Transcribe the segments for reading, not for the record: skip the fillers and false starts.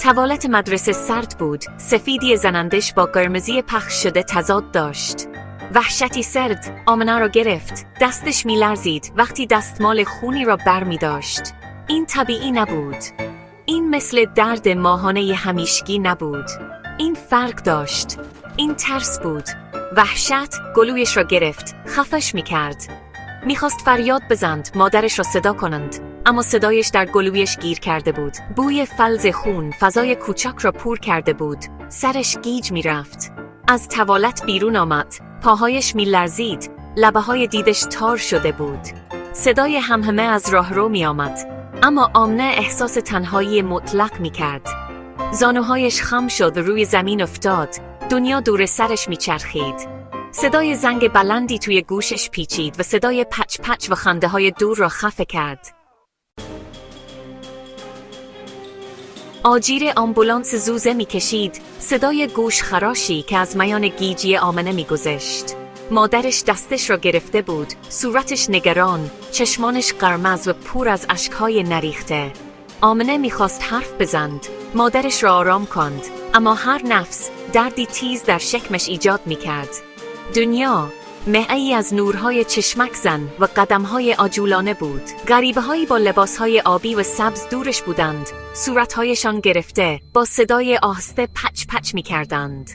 توالت مدرسه سرد بود، سفیدی زنندش با قرمزی پخش شده تضاد داشت. وحشتی سرد آمنه را گرفت. دستش می‌لرزید وقتی دستمال خونی را برمی داشت. این طبیعی نبود. این مثل درد ماهانه همیشگی نبود. این فرق داشت. این ترس بود. وحشت گلویش را گرفت. خفش می‌کرد. می‌خواست فریاد بزند، مادرش را صدا کنند. اما صدایش در گلویش گیر کرده بود. بوی فلز خون فضای کوچک را پر کرده بود. سرش گیج می‌رفت. از توالت بیرون آمد. پاهایش می‌لرزید. لبه‌های دیدش تار شده بود. صدای همهمه از راهرو می‌آمد. اما آمنه احساس تنهایی مطلق می‌کرد. زانوهایش خم شد و روی زمین افتاد. دنیا دور سرش می‌چرخید. صدای زنگ بلندی توی گوشش پیچید و صدای پچ پچ و خنده‌های دور را خفه کرد. آجیر آمبولانس زوزه می‌کشید، صدای گوش خراشی که از میان گیجی آمنه می‌گذشت. مادرش دستش را گرفته بود، صورتش نگران، چشمانش قرمز و پر از اشک‌های نریخته. آمنه می‌خواست حرف بزند، مادرش را آرام کند، اما هر نفس دردی تیز در شکمش ایجاد می‌کرد. دنیا مه‌ای از نورهای چشمک زن و قدم‌های عجولانه بود. غریبه‌هایی با لباس‌های آبی و سبز دورش بودند، صورت‌هایشان گرفته، با صدای آهسته پچ پچ می‌کردند.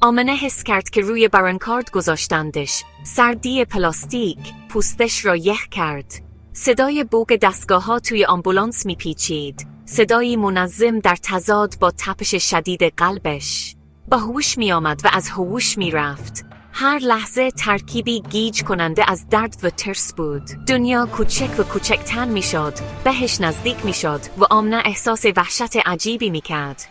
آمنه حس کرد که روی برانکارد گذاشتندش. سردی پلاستیک پوستش را یخ کرد. صدای بوق دستگاه‌ها توی آمبولانس می‌پیچید. صدایی منظم در تضاد با تپش شدید قلبش. با هوش می‌آمد و از هوش می‌رفت. هر لحظه ترکیبی گیج کننده از درد و ترس بود. دنیا کوچک و کوچکتر می‌شد، بهش نزدیک می‌شد و آمنه احساس وحشت عجیبی می‌کرد.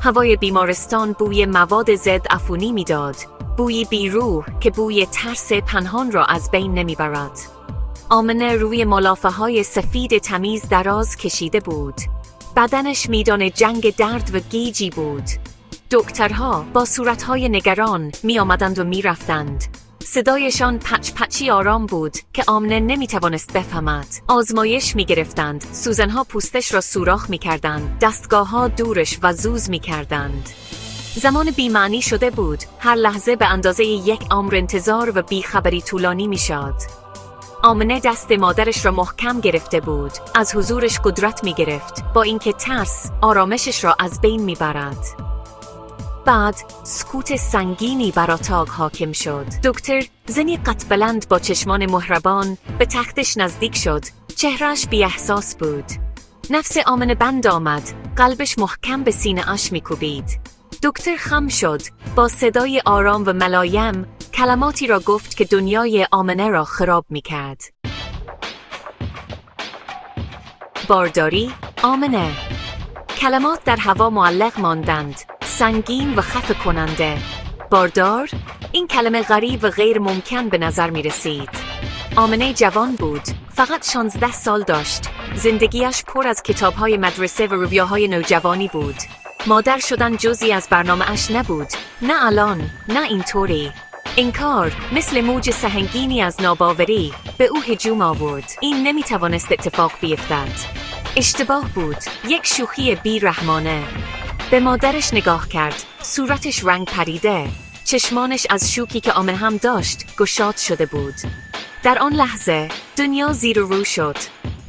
هوای بیمارستان بوی مواد ضد عفونی می‌داد، بوی بیروح که بوی ترس پنهان را از بین نمی‌برد. آمنه روی ملافه‌های سفید تمیز دراز کشیده بود. بدنش میدان جنگ درد و گیجی بود. دکترها با صورتهای نگران می آمدند و می رفتند. صدایشان پچ پچی آرام بود که آمنه نمی توانست بفهمد. آزمایش می گرفتند، سوزنها پوستش را سوراخ می کردند، دستگاهها دورش و زوز می کردند. زمان بی‌معنی شده بود، هر لحظه به اندازه یک عمر انتظار و بیخبری طولانی می شد. آمنه دست مادرش را محکم گرفته بود، از حضورش قدرت می گرفت، با اینکه ترس آرامشش را از بین می برد. بعد سکوت سنگینی بر اتاق حاکم شد. دکتر، زنی قد بلند با چشمان مهربان، به تختش نزدیک شد. چهرهش بی احساس بود. نفس آمنه بند آمد، قلبش محکم به سینه اش می‌کوبید. دکتر خم شد، با صدای آرام و ملایم کلماتی را گفت که دنیای آمنه را خراب می‌کرد. بارداری، آمنه. کلمات در هوا معلق ماندند، سنگین و خفه کننده. باردار؟ این کلمه غریب و غیر ممکن به نظر می رسید. آمنه جوان بود، فقط 16 سال داشت. زندگیش پر از کتاب‌های مدرسه و رویاهای نوجوانی بود. مادر شدن جزئی از برنامه اش نبود، نه الان، نه اینطوری. این کار مثل موج سهمگینی از ناباوری به او هجوم آورد. این نمی توانست اتفاق بیفتد. اشتباه بود، یک شوخی بی‌رحمانه. به مادرش نگاه کرد، صورتش رنگ پریده، چشمانش از شوکی که آمنه هم داشت گشاد شده بود. در آن لحظه دنیا زیر و رو شد.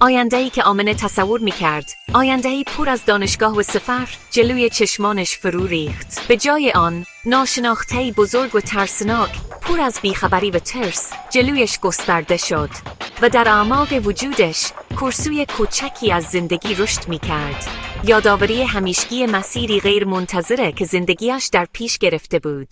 آینده‌ای که آمنه تصور می‌کرد، آینده‌ای پر از دانشگاه و سفر، جلوی چشمانش فرو ریخت. به جای آن، ناشناخته‌ای بزرگ و ترسناک، پر از بیخبری و ترس، جلویش گسترده شد و در اعماق وجودش کرسوی کوچکی از زندگی رشد می‌کرد. یادآوری همیشگی مسیری غیر منتظره که زندگیش در پیش گرفته بود.